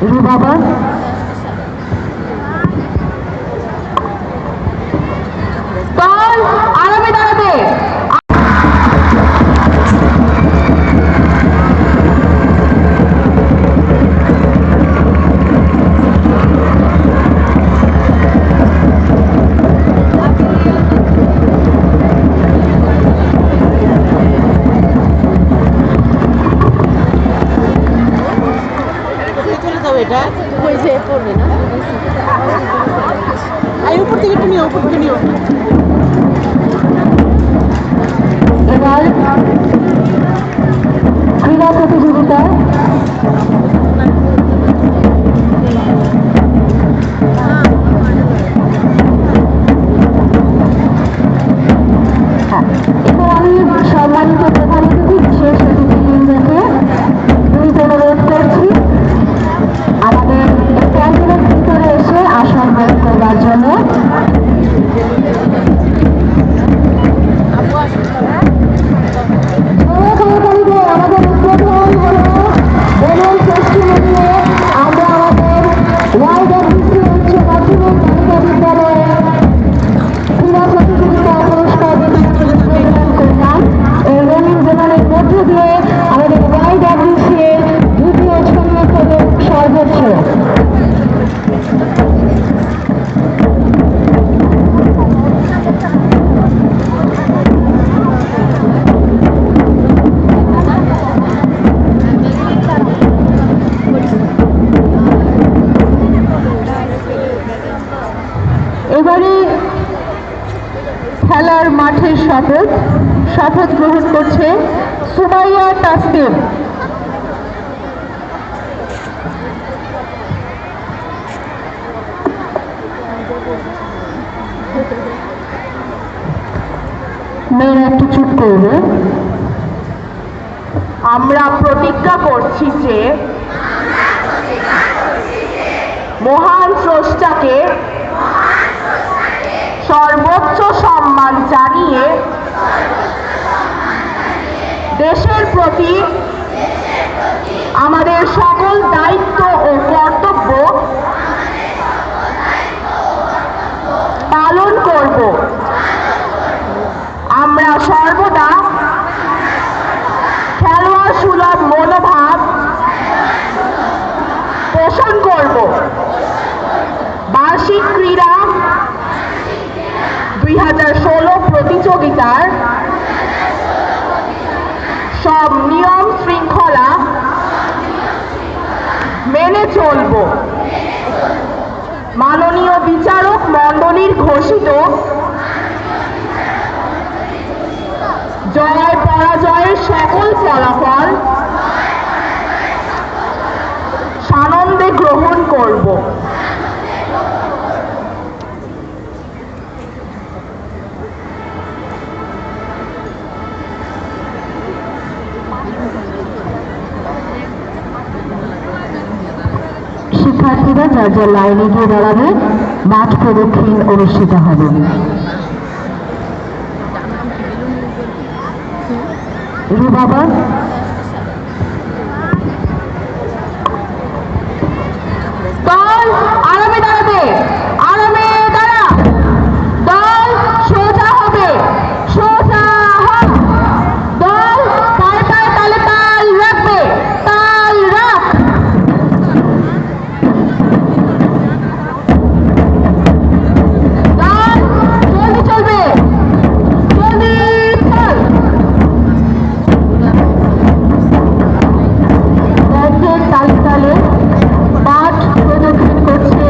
রুবাবা দল আরামে দাঁড়াবে। এটা ওই যে পড়বে না উপর থেকে একটু নিও, উপর থেকে নিও। এবার ক্রীড়া প্রতিযোগিতা এবার আমি সম্মানিত প্রধান অতিথি বিশেষ অতিথিবৃন্দকে অনুরোধ করছি আমাদের প্যান্ডেলের ভিতরে এসে আসন গ্রহণ করবার জন্য। আমাদের উদ্বোধন হল বেলুন ফেস্টিভ্যাল নিয়ে আমরা আমাদের ওয়াইডাব্লিউসি উচ্চ মাধ্যমিক বালিকা বিদ্যালয়ে ক্রীড়া প্রতিযোগিতা পুরস্কার প্রদান করলাম। এই রঙিন জোনালের মধ্য দিয়ে আমাদের ওয়াইডাব্লিউসি এর দ্বিতীয় স্থানীয় পদক সর্বোচ্চ। এবারে খেলার মাঠের শপথ গ্রহণ করছে সুমাইয়া তাসনিম। মেয়েরা একটু চুপ করবে। আমরা প্রতিজ্ঞা করছি যে মহান স্রষ্টাকে সর্বোচ্চ সম্মান জানিয়ে দেশের প্রতি আমাদের সকল দায়িত্ব ও কর্তব্য পালন করব। আমরা সর্বদা খেলোয়াড় সুলভ মনোভাব পোষণ করব। বার্ষিক ক্রীড়া 2016 প্রতিযোগিতার সব নিয়ম শৃঙ্খলা মেনে চলব। মাননীয় বিচারক মণ্ডলীর ঘোষিত জয় পরাজয়ের সকল ফলাফল সানন্দে গ্রহণ করব। শিক্ষার্থীরা যার যার লাইনে গিয়ে দাঁড়াবে, মাঠ প্রদক্ষিণ অনুষ্ঠিত হবে। রুবাবা দল আরামে দাঁড়াবে। আরামে দাঁড়া। দল সোজা হবে। সোজা হোক। দল পায়ে পায়ে তালে তাল রাখবে। তাল রাখ। দল জলদি চলবে। জলদি চল। তালে তালে মাঠ প্রদক্ষিণ করছে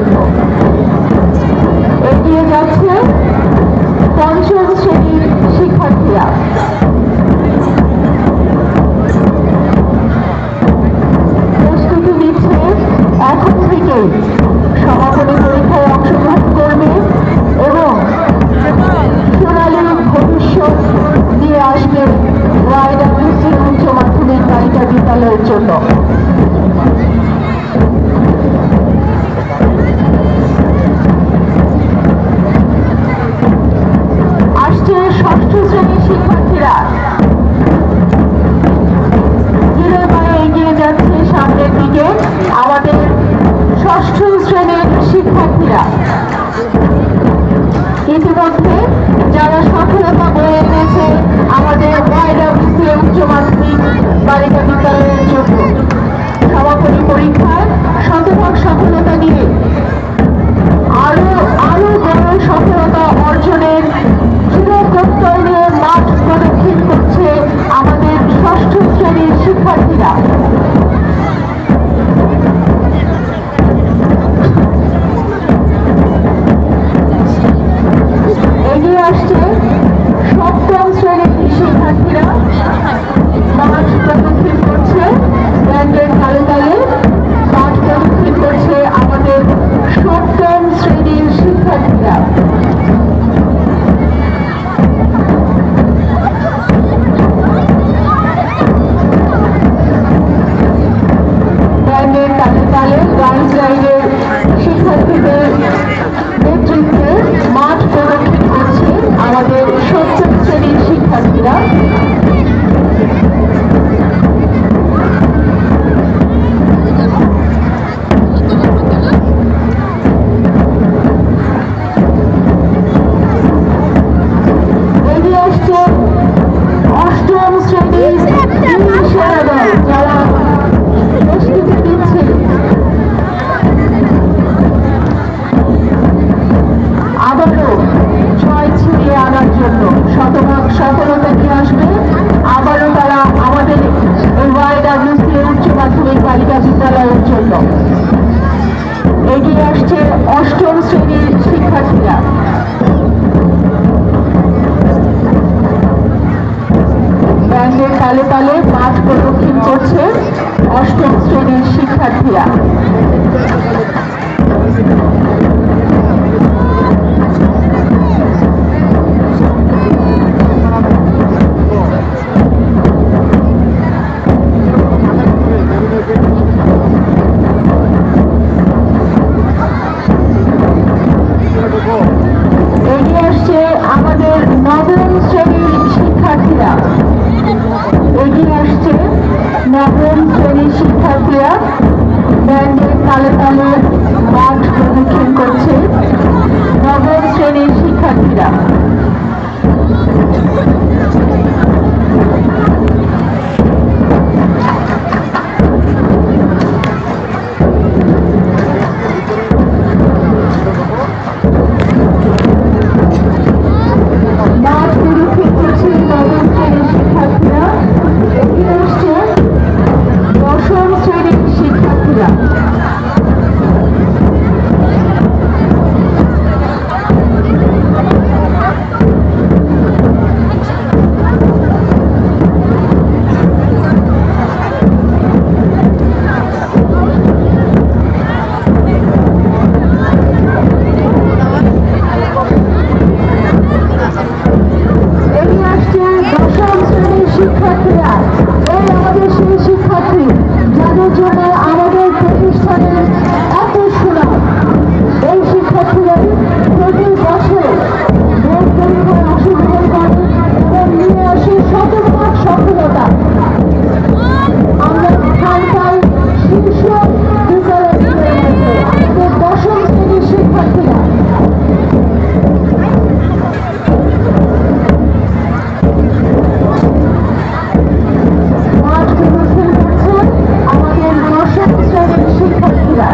জন্য। এগিয়ে যাচ্ছে পঞ্চম শ্রেণীর শিক্ষার্থীরা। প্রস্তুতি নিচ্ছে এখন থেকে সমাপনী পরীক্ষায় অংশগ্রহণ করবে এবং সোনালী ভবিষ্যৎ দিয়ে আসবে YWCA উচ্চ মাধ্যমিক বালিকা বিদ্যালয়ের জন্য। আসছে ষষ্ঠ শ্রেণীর শিক্ষার্থীরা, ধীরে পায়ে এগিয়ে যাচ্ছে সামনের দিকে আমাদের ষষ্ঠ শ্রেণীর শিক্ষার্থীরা। ইতিমধ্যে যারা সফলতা বয়ে এনেছে আমাদের YWCA উচ্চ মাধ্যমিক বালিকা বিদ্যালয়ের জন্য সমাপনী পরীক্ষায় শতভাগ সফলতা নিয়ে আরো বড় সফলতা অর্জনের দৃঢ় প্রত্যয় নিয়ে মাঠ প্রদক্ষিণ করছে আমাদের ষষ্ঠ শ্রেণীর শিক্ষার্থীরা। এগিয়ে আসছে সপ্তম শ্রেণীর শিক্ষার্থীরা, মাঠ প্রদক্ষিণ করছে ব্যান্ডের তালে তালে মাঠ প্রদক্ষিণ করছে আমাদের সপ্তম শ্রেণীর শিক্ষার্থীরা। ব্যান্ডের তালে তালে গার্লস রাইডের শিক্ষার্থীদের নেতৃত্বে মাঠ প্রদক্ষিণ করছে আমাদের সপ্তম শ্রেণীর শিক্ষার্থীরা। এগিয়ে আসছে অষ্টম শ্রেণীর সেরা দল, যারা প্রস্তুতি নিচ্ছে আবারও জয় ছিনিয়ে আনার জন্য, শতভাগ সফলতা নিয়ে আসবে আবারও তারা আমাদের YWCA উচ্চ মাধ্যমিক বালিকা বিদ্যালয়ের জন্য। এগিয়ে আসছে অষ্টম শ্রেণীর শিক্ষার্থীরা। ব্যান্ডের তালে তালে মাঠ প্রদক্ষিণ করছে অষ্টম শ্রেণীর শিক্ষার্থীরা। এগিয়ে আসছে আমাদের নবম শ্রেণীর শিক্ষার্থীরা। এগিয়ে আসছে নবম শ্রেণীর শিক্ষার্থীরা, ব্যান্ডের তালে তালে মাঠ প্রদক্ষিণ করছে নবম শ্রেণীর শিক্ষার্থীরা। মাঠ প্রদক্ষিণ করছে নবম শ্রেণীর শিক্ষার্থীরা। এগিয়ে আসছে দশম শ্রেণীর শিক্ষার্থীরা। এগিয়ে আসছে দশম শ্রেণীর শিক্ষার্থীরা। এই আমাদের সেই শিক্ষার্থী যাদের জন্য আমাদের প্রতিষ্ঠানের এত সুনাম। এই শিক্ষার্থীরা প্রতি বছর বোর্ড পরীক্ষায় অংশগ্রহণ করে এবং নিয়ে আসে শতভাগ সফলতা। আমরা ঢাকায় শীর্ষ বিদ্যালয়গুলোর মধ্যে আমাদের দশম শ্রেণীর শিক্ষার্থীরা। মাঠ প্রদক্ষিণ করছে আমাদের দশম শ্রেণীর শিক্ষার্থীরা।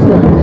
করছে